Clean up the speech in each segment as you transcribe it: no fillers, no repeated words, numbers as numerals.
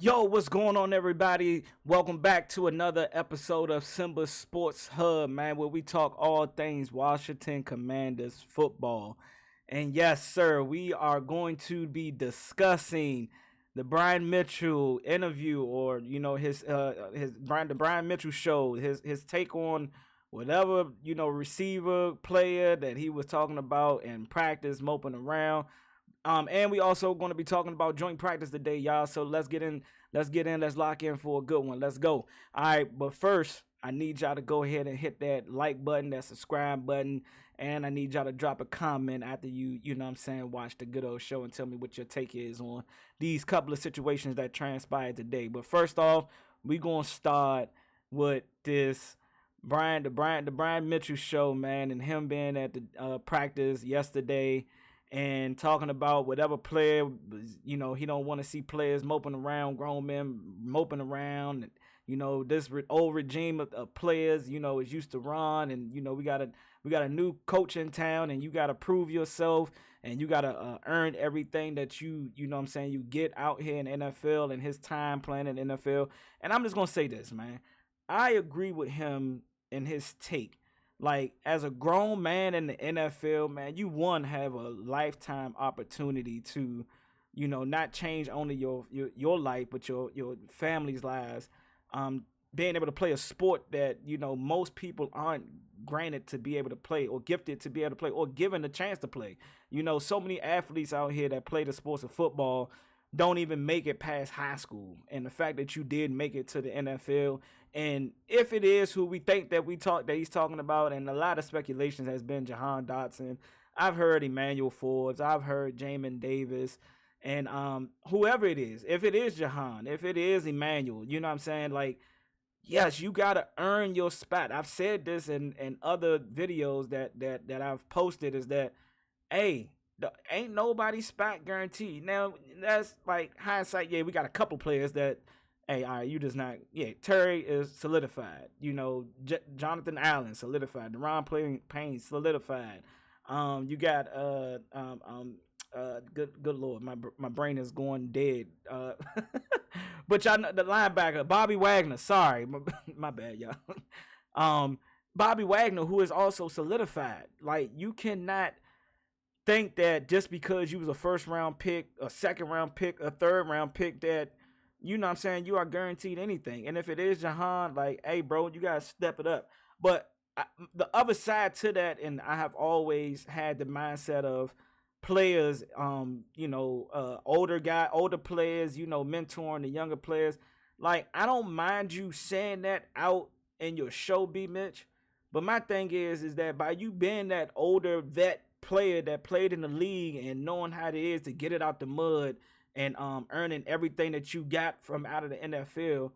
Yo, what's going on, everybody? Welcome back to another episode of Simba Sports Hub, man, where we talk all things Washington Commanders football. And yes, sir, we are going to be discussing the Brian Mitchell interview, or the Brian Mitchell show, his take on whatever receiver player that he was talking about in practice, moping around. And we also going to be talking about joint practice today, y'all. So let's lock in for a good one. Let's go. All right, but first, I need y'all to go ahead and hit that like button, that subscribe button, and I need y'all to drop a comment after watch the good old show and tell me what your take is on these couple of situations that transpired today. But first off, we gonna start with this the Brian Mitchell show, man, and him being at the practice yesterday and talking about whatever player, he don't want to see players moping around, grown men moping around. And, this old regime of players, is used to run, and we got a new coach in town, and you got to prove yourself, and you got to earn everything that you get out here in the NFL and his time playing in the NFL. And I'm just gonna say this, man, I agree with him in his take. Like, as a grown man in the NFL, man, you one have a lifetime opportunity to, not change only your life, but your family's lives. Being able to play a sport that most people aren't granted to be able to play, or gifted to be able to play, or given the chance to play. So many athletes out here that play the sports of football don't even make it past high school, and the fact that you did make it to the NFL, and if it is who we think that he's talking about, and a lot of speculations has been Jahan Dotson. I've heard Emmanuel Forbes, I've heard Jamin Davis, and whoever it is, if it is Jahan, if it is Emmanuel, you know what I'm saying? Like, yes, you gotta earn your spot. I've said this in other videos that I've posted, is that, hey, ain't nobody spot guaranteed. Now, that's like hindsight. Yeah, we got a couple players that, hey, all right, you just not. Yeah, Terry is solidified. Jonathan Allen solidified. Deron Payne solidified. You got good lord, my brain is going dead. But y'all know the linebacker Bobby Wagner. Sorry, my bad, y'all. Um, Bobby Wagner, who is also solidified. Like, you cannot think that just because you was a first round pick, a second round pick, a third round pick, that you are guaranteed anything. And if it is Jahan, like, hey, bro, you gotta step it up. But the other side to that, and I have always had the mindset of players, older players, mentoring the younger players. Like, I don't mind you saying that out in your show, B Mitch. But my thing is that by you being that older vet player that played in the league and knowing how it is to get it out the mud, and earning everything that you got from out of the NFL,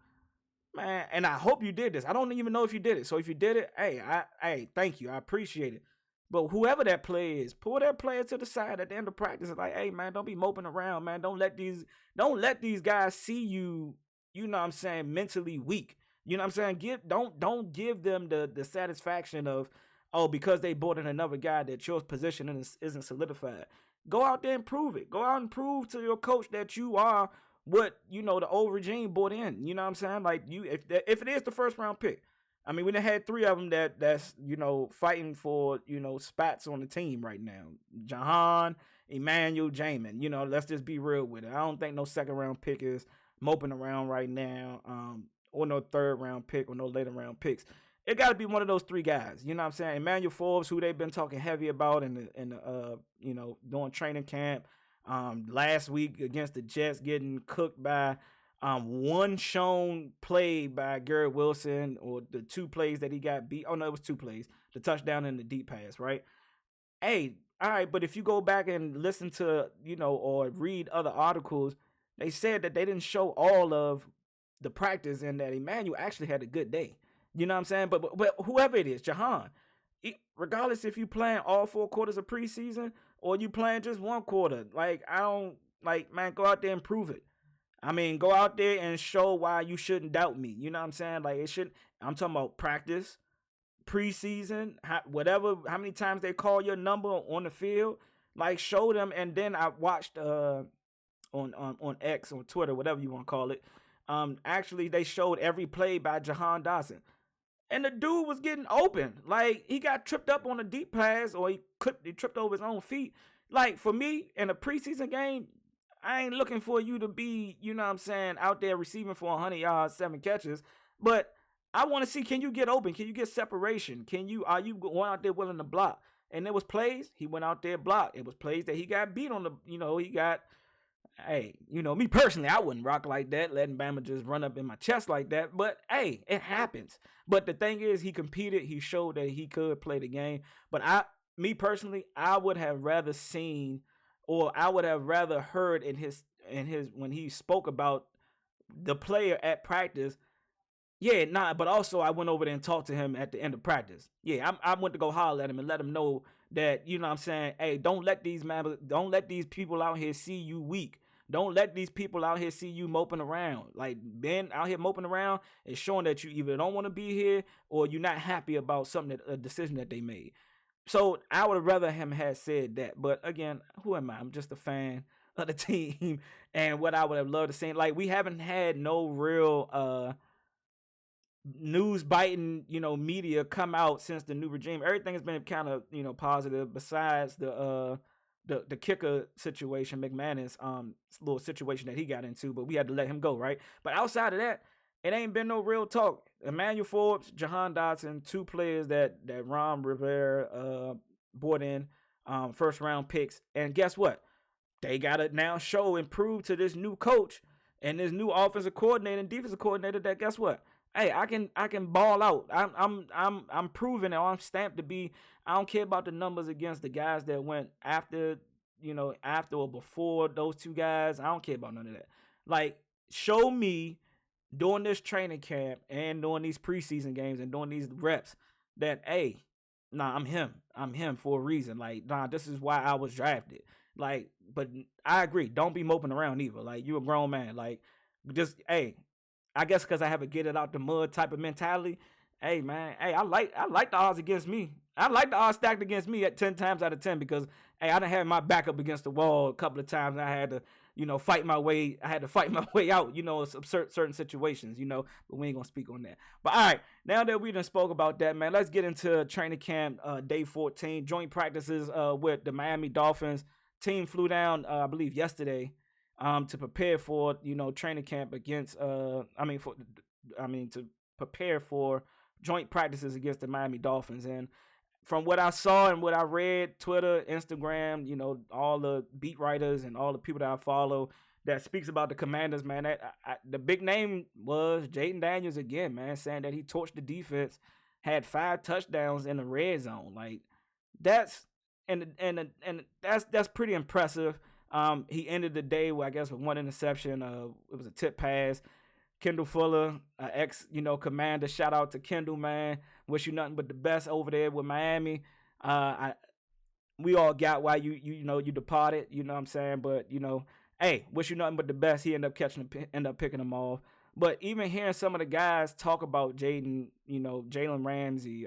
man. And I hope you did this. I don't even know if you did it. So if you did it, hey, thank you. I appreciate it. But whoever that player is, pull that player to the side at the end of practice and, like, hey, man, don't be moping around, man. Don't let these guys see you, mentally weak. You know what I'm saying? Don't give them the satisfaction of, oh, because they brought in another guy that your position isn't solidified. Go out there and prove it. Go out and prove to your coach that you are what the old regime brought in. You know what I'm saying? Like, if it is the first round pick, I mean, we done had three of them that's fighting for spots on the team right now. Jahan, Emmanuel, Jamin. Let's just be real with it. I don't think no second round pick is moping around right now, or no third round pick, or no later round picks. It got to be one of those three guys. You know what I'm saying? Emmanuel Forbes, who they've been talking heavy about during training camp. Last week against the Jets, getting cooked by one shown play by Garrett Wilson, or the two plays that he got beat. Oh no, it was two plays: the touchdown and the deep pass. Right? Hey, all right. But if you go back and listen to or read other articles, they said that they didn't show all of the practice, and that Emmanuel actually had a good day. You know what I'm saying? But whoever it is, Jahan, regardless if you playing all four quarters of preseason or you playing just one quarter, like, I don't, like, man, go out there and prove it. I mean, go out there and show why you shouldn't doubt me. You know what I'm saying? Like, it should. I'm talking about practice, preseason, whatever. How many times they call your number on the field? Like, show them. And then I watched on X, on Twitter, whatever you want to call it. Actually, they showed every play by Jahan Dotson, and the dude was getting open. Like, he got tripped up on a deep pass, or he tripped over his own feet. Like, for me, in a preseason game, I ain't looking for you to be, you know what I'm saying, out there receiving for 100 yards, 7 catches. But I want to see, can you get open? Can you get separation? Are you going out there willing to block? And there was plays, he went out there blocked. It was plays that he got beat on the, he got, hey, me personally, I wouldn't rock like that, letting Bama just run up in my chest like that. But hey, it happens. But the thing is, he competed. He showed that he could play the game. But me personally, I would have rather seen, or I would have rather heard in his when he spoke about the player at practice. Yeah, nah, but also I went over there and talked to him at the end of practice. Yeah, I went to go holler at him and let him know that, you know what I'm saying, hey, don't let these people out here see you weak. Don't let these people out here see you moping around. Like, being out here moping around is showing that you either don't want to be here or you're not happy about a decision that they made. So I would have rather him had said that. But again, who am I? I'm just a fan of the team. And what I would have loved to see, like, we haven't had no real news biting, media come out since the new regime. Everything has been kind of, positive, besides the kicker situation, McManus, little situation that he got into, but we had to let him go, right? But outside of that, it ain't been no real talk. Emmanuel Forbes, Jahan Dotson, 2 players that Ron Rivera brought in, first round picks. And guess what? They gotta now show and prove to this new coach and this new offensive coordinator and defensive coordinator that, guess what? Hey, I can ball out. I'm proven, or I'm stamped to be. I don't care about the numbers against the guys that went after, after or before those 2 guys. I don't care about none of that. Like, show me during this training camp and during these preseason games and during these reps that, hey, nah, I'm him. I'm him for a reason. Like, nah, this is why I was drafted. Like, but I agree. Don't be moping around either. Like, you a grown man. Like, just, hey, I guess because I have a get it out the mud type of mentality. Hey, man, hey, I like the odds against me. I like the odds stacked against me at 10 times out of 10 because, hey, I done had my back up against the wall a couple of times. And I had to, fight my way. I had to fight my way out, certain situations, but we ain't gonna speak on that. But all right, now that we done spoke about that, man, let's get into training camp, day 14, joint practices with the Miami Dolphins. Team flew down, I believe, yesterday, to prepare for, training camp against, to prepare for joint practices against the Miami Dolphins. And from what I saw and what I read, Twitter, Instagram, all the beat writers and all the people that I follow that speaks about the Commanders, man, the big name was Jaden Daniels again, man, saying that he torched the defense, had 5 touchdowns in the red zone. Like, that's that's pretty impressive. He ended the day with, I guess, with 1 interception. It was a tip pass. Kendall Fuller, ex, Commander. Shout out to Kendall, man. Wish you nothing but the best over there with Miami. We all got why you departed. You know what I'm saying? But hey, wish you nothing but the best. He ended up picking them off. But even hearing some of the guys talk about Jaden, Jalen Ramsey,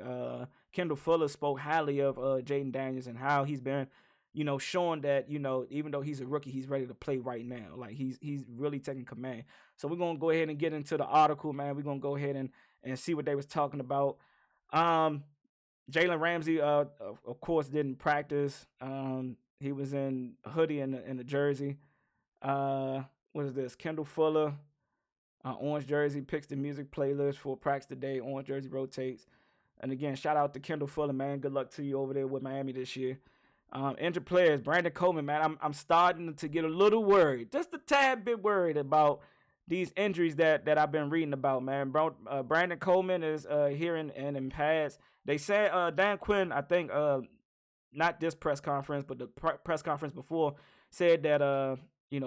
Kendall Fuller spoke highly of Jaden Daniels and how he's been, showing that, even though he's a rookie, he's ready to play right now. Like, he's really taking command. So we're going to go ahead and get into the article, man. We're going to go ahead and see what they was talking about. Jalen Ramsey, of course, didn't practice. He was in a hoodie and a jersey. What is this? Kendall Fuller, orange jersey, picks the music playlist for practice today. Orange jersey rotates. And again, shout out to Kendall Fuller, man. Good luck to you over there with Miami this year. Injured players, Brandon Coleman, man. I'm starting to get a little worried, just a tad bit worried about these injuries that I've been reading about, man. Brandon Coleman is hearing and in pads. They said Dan Quinn, I think, not this press conference, but the press conference before, said that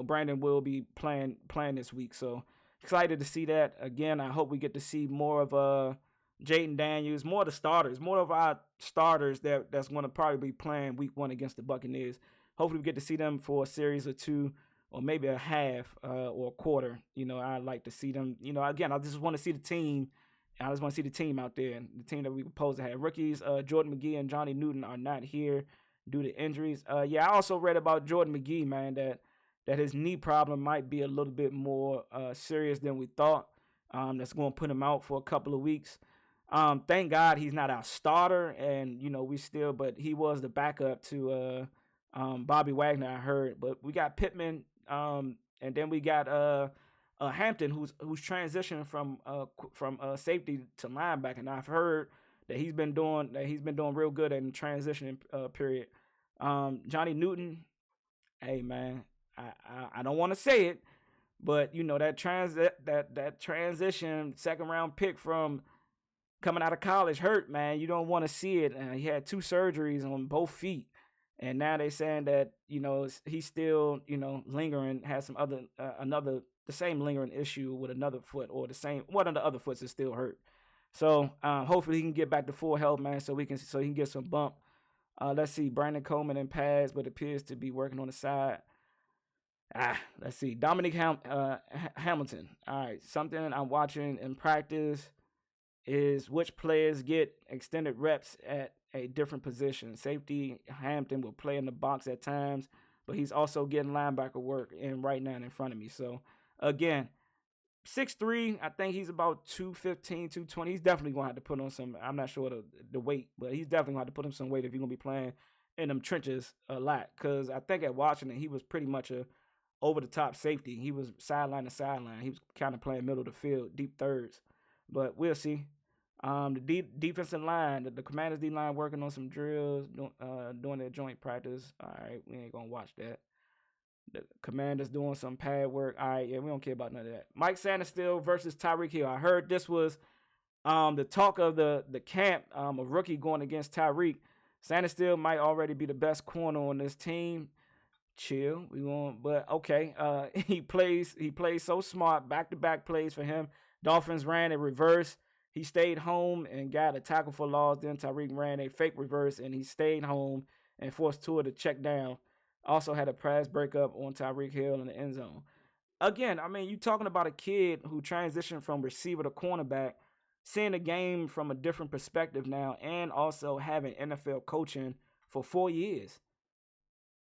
Brandon will be playing this week. So excited to see that. Again, I hope we get to see more of Jaden Daniels, more of the starters, more of our starters that's going to probably be playing week 1 against the Buccaneers. Hopefully we get to see them for a series or 2 or maybe a half or a quarter. I'd like to see them. Again, I just want to see the team. I just want to see the team out there, and the team that we propose to have. Rookies, Jordan McGee and Johnny Newton are not here due to injuries. I also read about Jordan McGee, man, that that his knee problem might be a little bit more serious than we thought. That's going to put him out for a couple of weeks. Thank God he's not our starter, and we still, but he was the backup to Bobby Wagner, I heard. But we got Pittman, and then we got Hampton, who's transitioning from safety to linebacker. And I've heard that he's been doing real good in the transitioning period. Johnny Newton, hey man, I don't want to say it, but that transition second round pick from coming out of college hurt, man. You don't want to see it. He had 2 surgeries on both feet, and now they saying that he's still lingering, has some other the same lingering issue with another foot, or the same one of the other foots is still hurt. So hopefully he can get back to full health, man, so he can get some bump. Let's see, Brandon Coleman in pads, but appears to be working on the side. Let's see, Dominic Hamilton. All right, something I'm watching in practice is which players get extended reps at a different position. Safety Hampton will play in the box at times, but he's also getting linebacker work in right now in front of me. So again, 6'3", I think he's about 215, 220. He's definitely going to have to put on some, I'm not sure the weight, but he's definitely going to have to put on some weight if he's going to be playing in them trenches a lot. Because I think at Washington, he was pretty much a over-the-top safety. He was sideline to sideline. He was kind of playing middle of the field, deep thirds. But we'll see. The defensive line, the Commanders' D-line working on some drills, doing their joint practice. All right, we ain't going to watch that. The Commanders doing some pad work. All right, yeah, we don't care about none of that. Mike Sanders versus Tyreek Hill. I heard this was the talk of the camp, a rookie going against Tyreek. Sanders might already be the best corner on this team. Chill, but okay. He plays so smart. Back-to-back plays for him. Dolphins ran a reverse. He stayed home and got a tackle for loss. Then Tyreek ran a fake reverse, and he stayed home and forced Tua to check down. Also had a pass breakup on Tyreek Hill in the end zone. Again, I mean, you talking about a kid who transitioned from receiver to cornerback, seeing the game from a different perspective now, and also having NFL coaching for 4 years.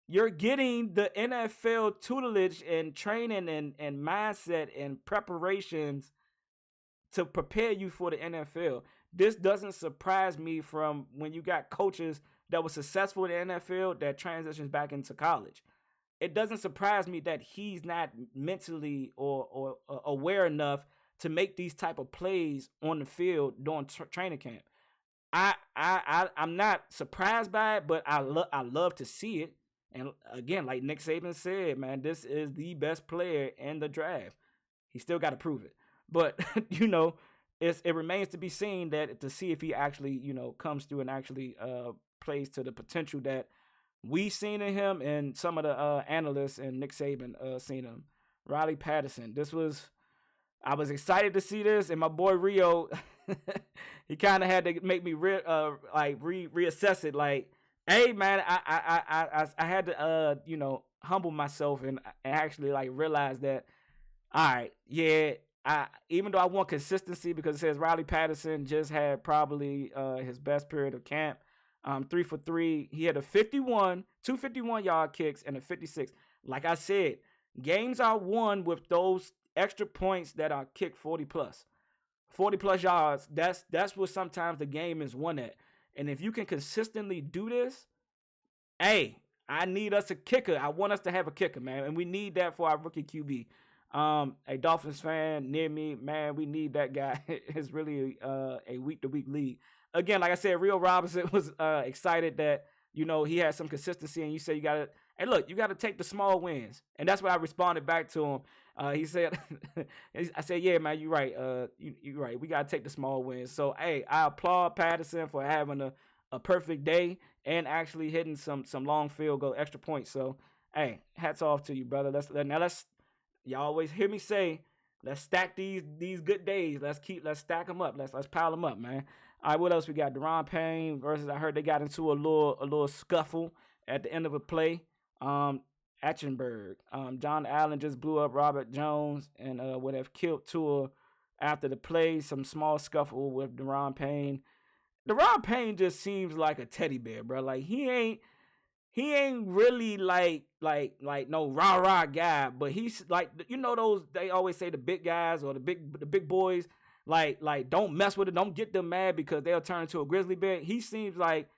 You're getting the NFL tutelage and training and mindset and preparations to prepare you for the NFL. This doesn't surprise me from when you got coaches that were successful in the NFL that transitions back into college. It doesn't surprise me that he's not mentally or aware enough to make these type of plays on the field during training camp. I'm not surprised by it, but I love to see it. And again, like Nick Saban said, man, this is the best player in the draft. He still got to prove it. But, it remains to be seen to see if he actually, comes through and actually plays to the potential that we seen in him and some of the analysts and Nick Saban seen him. Riley Patterson. I was excited to see this, and my boy Rio, he kind of had to make me reassess it. Like, hey man, I had to humble myself and actually realize that, all right, yeah. Even though I want consistency, because it says Riley Patterson just had probably his best period of camp. 3 for 3. He had a 51, 251-yard kicks, and a 56. Like I said, games are won with those extra points that are kicked 40 plus. 40 plus yards. That's what sometimes the game is won at. And if you can consistently do this, hey, I need us a kicker. I want us to have a kicker, man. And we need that for our rookie QB. A Dolphins fan near me, man, we need that guy. It's really a week-to-week league. Again, like I said, Rio Robinson was excited that, he had some consistency, and you said you got to take the small wins. And that's what I responded back to him. He said, I said, yeah, man, you're right. You're right. We got to take the small wins. So, hey, I applaud Patterson for having a perfect day and actually hitting some long field goal extra points. So, hey, hats off to you, brother. Let's y'all always hear me say, let's stack these good days. Let's stack them up. Let's pile them up, man. All right, what else we got? Deron Payne versus, I heard they got into a little scuffle at the end of a play. Atchenberg. John Allen just blew up Robert Jones and would have killed Tua after the play. Some small scuffle with Deron Payne. Deron Payne just seems like a teddy bear, bro. Like, he ain't he ain't really like no rah rah guy, but he's like, those, they always say the big guys or the big boys, like don't mess with it, don't get them mad because they'll turn into a grizzly bear. He seems like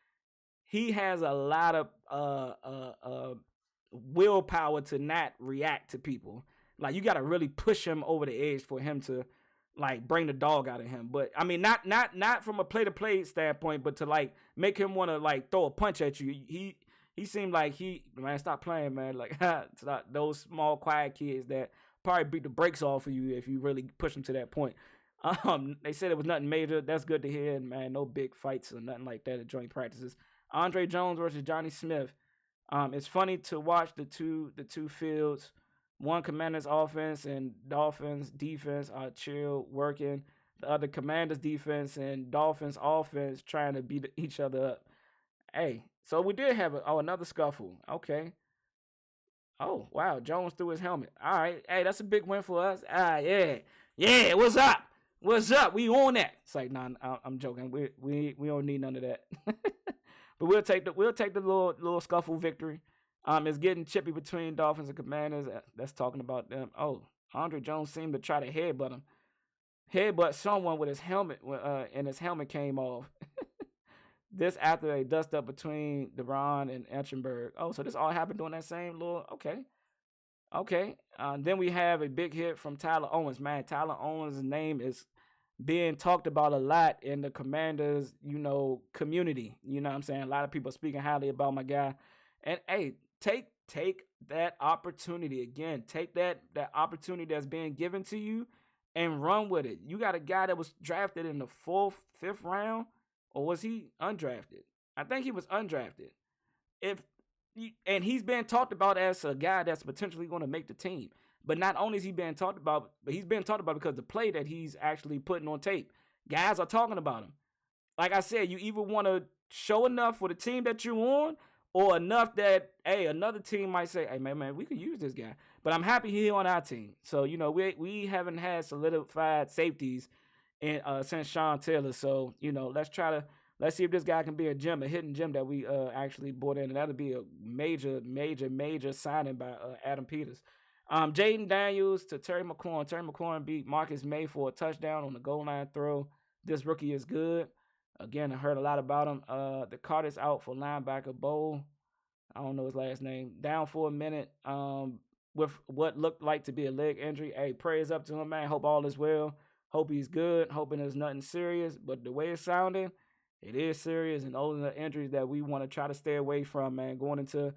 he has a lot of willpower to not react to people. Like you got to really push him over the edge for him to like bring the dog out of him. But I mean, not from a play to play standpoint, but to like make him want to like throw a punch at you. He seemed like man, stop playing, man. Like those small quiet kids that probably beat the brakes off of you if you really push them to that point. They said it was nothing major. That's good to hear, man. No big fights or nothing like that at joint practices. Andre Jones versus Johnny Smith. It's funny to watch the two fields. One Commanders offense and Dolphins defense are chill working. The other Commanders defense and Dolphins offense trying to beat each other up. Hey, so we did have another scuffle. Okay. Oh wow, Jones threw his helmet. All right, hey, that's a big win for us. Yeah, yeah. What's up? What's up? We on that? It's like, nah, I'm joking. We don't need none of that. But we'll take the little scuffle victory. It's getting chippy between Dolphins and Commanders. That's talking about them. Oh, Andre Jones seemed to try to headbutt someone with his helmet, and his helmet came off. This after a dust up between Deron and Enchenberg. Oh, so this all happened during that same little. Okay, okay. Then we have a big hit from Tyler Owens. Man, Tyler Owens' name is being talked about a lot in the Commanders, community. You know what I'm saying? A lot of people speaking highly about my guy. And hey, take that opportunity again. Take that opportunity that's being given to you and run with it. You got a guy that was drafted in the 4th, 5th round, or was he undrafted? I think he was undrafted. If and he's been talked about as a guy that's potentially going to make the team. But not only is he being talked about, but he's being talked about because the play that he's actually putting on tape. Guys are talking about him. Like I said, you either want to show enough for the team that you're on, or enough that, hey, another team might say, hey, man, we could use this guy. But I'm happy he's on our team. So, we haven't had solidified safeties since Sean Taylor. So, let's see if this guy can be a hidden gem that we actually brought in. And that'll be a major, major, major signing by Adam Peters. Jaden Daniels to Terry McLaurin. Terry McLaurin beat Marcus May for a touchdown on the goal line throw. This rookie is good. Again, I heard a lot about him. The Carter's out for linebacker Bowl. I don't know his last name. Down for a minute with what looked like to be a leg injury. Hey, prayers up to him, man. Hope all is well. Hope he's good. Hoping there's nothing serious. But the way it's sounding, it is serious. And those are the injuries that we want to try to stay away from, man. Going into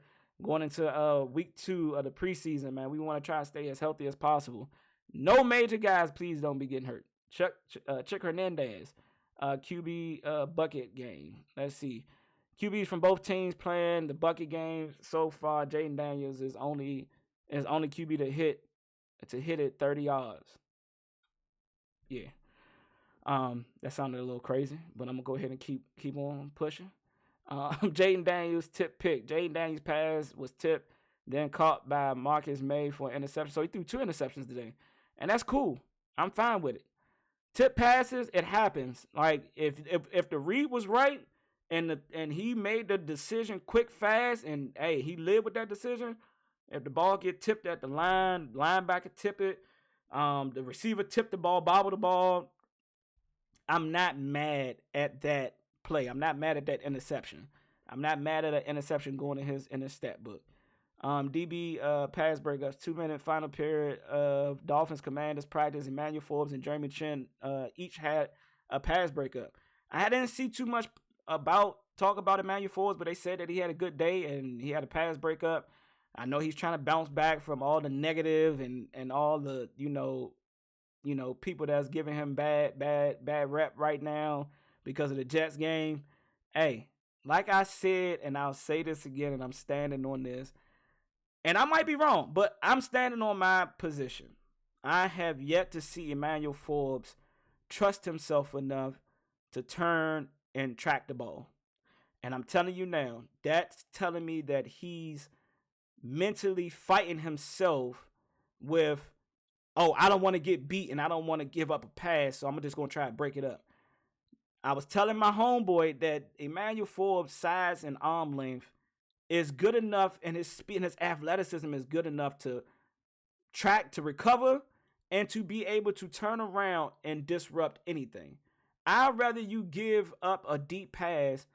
week 2 of the preseason, man, we want to try to stay as healthy as possible. No major guys, please don't be getting hurt. Chick Hernandez, QB bucket game. Let's see. QBs from both teams playing the bucket game so far. Jaden Daniels is only QB to hit it 30 yards. Yeah. That sounded a little crazy, but I'm gonna go ahead and keep on pushing. Jaden Daniels tip pick. Jaden Daniels' pass was tipped, then caught by Marcus May for an interception. So he threw 2 interceptions today, and that's cool. I'm fine with it. Tip passes, it happens. Like if the read was right and he made the decision quick, fast, and hey, he lived with that decision. If the ball get tipped at the linebacker tip it, the receiver tipped the ball, bobble the ball. I'm not mad at that play. I'm not mad at that interception. I'm not mad at an interception going in his stat book. DB pass breakups, 2-minute final period of Dolphins Commanders practice. Emmanuel Forbes and Jeremy Chin each had a pass breakup. I didn't see too much talk about Emmanuel Forbes, but they said that he had a good day and he had a pass breakup. I know he's trying to bounce back from all the negative and all the people that's giving him bad rep right now because of the Jets game. Hey, like I said, and I'll say this again, and I'm standing on this, and I might be wrong, but I'm standing on my position. I have yet to see Emmanuel Forbes trust himself enough to turn and track the ball. And I'm telling you now, that's telling me that he's mentally fighting himself with, oh, I don't want to get beat and I don't want to give up a pass, so I'm just going to try to break it up. I was telling my homeboy that Emmanuel Forbes' size and arm length is good enough, and his speed and his athleticism is good enough to track, to recover, and to be able to turn around and disrupt anything. I'd rather you give up a deep pass,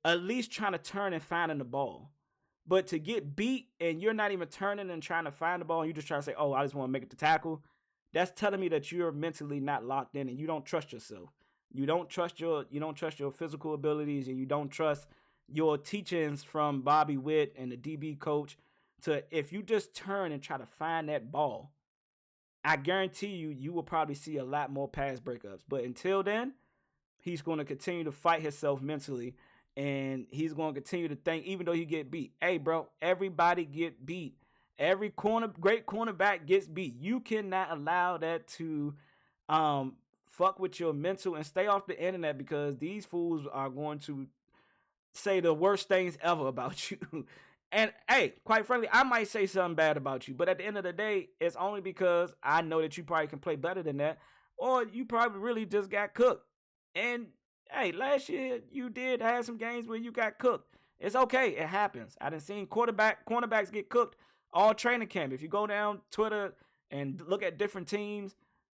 at least trying to turn and finding the ball. But to get beat and you're not even turning and trying to find the ball, and you just try to say, "Oh, I just want to make it to tackle," that's telling me that you're mentally not locked in and you don't trust yourself. You don't trust your physical abilities, and you don't trust your teachings from Bobby Witt and the DB coach. To if you just turn and try to find that ball, I guarantee you will probably see a lot more pass breakups. But until then, he's going to continue to fight himself mentally, and he's going to continue to think, even though he get beat. Hey, bro, everybody get beat. Every great cornerback gets beat. You cannot allow that to fuck with your mental, and stay off the internet, because these fools are going to say the worst things ever about you. And hey, quite frankly, I might say something bad about you, but at the end of the day, it's only because I know that you probably can play better than that, or you probably really just got cooked. And hey, last year you did have some games where you got cooked. It's okay, it happens. I done seen cornerbacks get cooked all training camp. If you go down Twitter and look at different teams,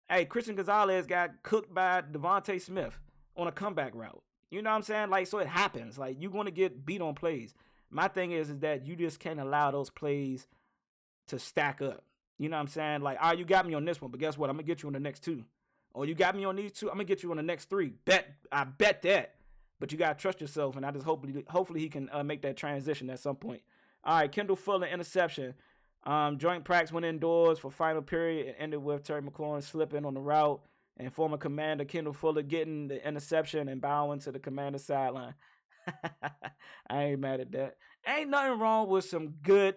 hey, Christian Gonzalez got cooked by Devontae Smith on a comeback route. You know what I'm saying? Like, so it happens. Like, you're going to get beat on plays. My thing is that you just can't allow those plays to stack up. You know what I'm saying? Like, you got me on this one, but guess what? I'm going to get you on the next two. Or you got me on these two, I'm going to get you on the next three. I bet that. But you got to trust yourself, and I just hopefully he can make that transition at some point. All right, Kendall Fuller interception. Joint practice went indoors for final period. It ended with Terry McLaurin slipping on the route, and former commander Kendall Fuller getting the interception and bowing to the commander's sideline. I ain't mad at that. Ain't nothing wrong with some good.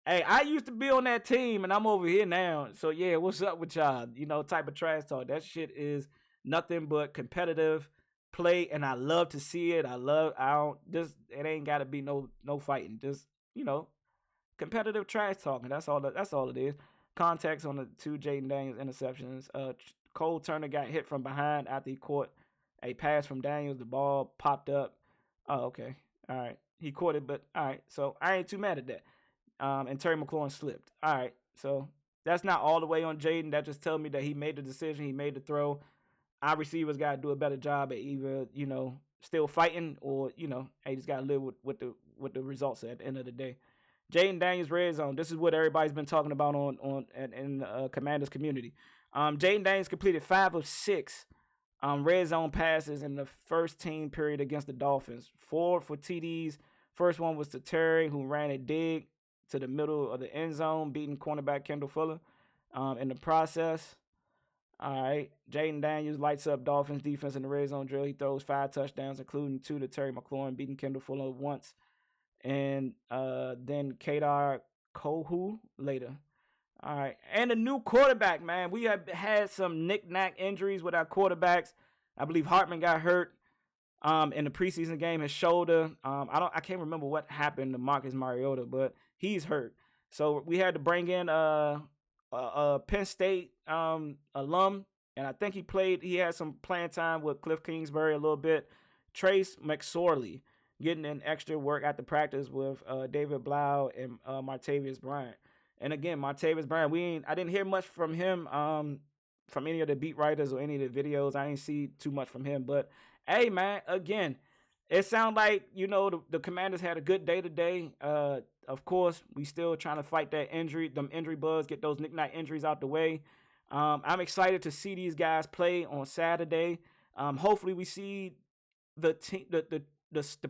Hey, I used to be on that team, and I'm over here now. So yeah, what's up with y'all? You know, type of trash talk. That shit is nothing but competitive play, and I love to see it. It ain't gotta be no fighting. Just, competitive trash talking. That's all it is. Context on the two Jaden Daniels interceptions. Cole Turner got hit from behind after he caught a pass from Daniels. The ball popped up. Oh, okay. All right. He caught it, but all right. So I ain't too mad at that. And Terry McLaurin slipped. All right. So that's not all the way on Jaden. That just tells me that he made the decision. He made the throw. Our receivers got to do a better job at either, still fighting, or, hey, just got to live with the results at the end of the day. Jaden Daniels red zone. This is what everybody's been talking about in the Commanders community. Jaden Daniels completed 5 of 6 red zone passes in the first team period against the Dolphins. 4 for TDs. First one was to Terry, who ran a dig to the middle of the end zone, beating cornerback Kendall Fuller. In the process, all right, Jaden Daniels lights up Dolphins defense in the red zone drill. He throws 5 touchdowns, including 2 to Terry McLaurin, beating Kendall Fuller once. And then Kadar Kohu later. All right. And a new quarterback, man. We have had some knick-knack injuries with our quarterbacks. I believe Hartman got hurt in the preseason game, his shoulder. I can't remember what happened to Marcus Mariota, but he's hurt. So we had to bring in a Penn State alum, and I think he had some playing time with Cliff Kingsbury a little bit. Trace McSorley getting in extra work at the practice with David Blau and Martavius Bryant. And again, Martavius Bryant, I didn't hear much from him from any of the beat writers or any of the videos. I didn't see too much from him. But, hey, man, again, it sounds like, the Commanders had a good day today. Of course, we still trying to fight that injury bugs, get those knick-knack injuries out the way. I'm excited to see these guys play on Saturday. Hopefully we see the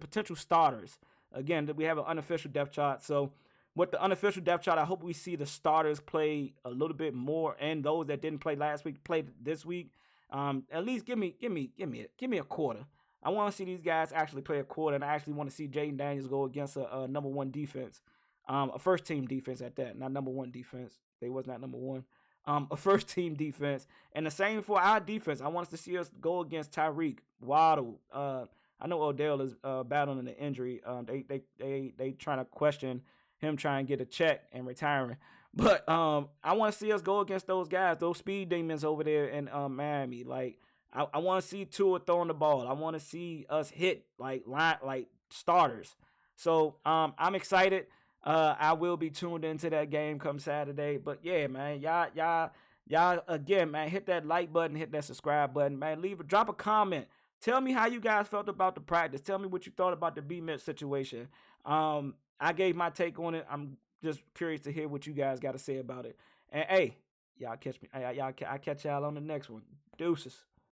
potential starters. Again, we have an unofficial depth chart. So with the unofficial depth chart, I hope we see the starters play a little bit more, and those that didn't play last week play this week. At least give me a quarter. I want to see these guys actually play a quarter, and I actually want to see Jaden Daniels go against a number one defense, a first team defense at that, not number one defense. They was not number one. A first team defense, and the same for our defense. I want us to see us go against Tyreek, Waddle. I know Odell is battling an injury. They trying to question him trying to get a check and retiring. But I want to see us go against those guys, those speed demons over there in Miami. Like I want to see Tua throwing the ball. I want to see us hit like starters. So I'm excited. I will be tuned into that game come Saturday. But yeah, man, y'all again, man, hit that like button, hit that subscribe button, man. Drop a comment. Tell me how you guys felt about the practice. Tell me what you thought about the B Mitch situation. I gave my take on it. I'm just curious to hear what you guys got to say about it. And hey, y'all catch me. I catch y'all on the next one. Deuces.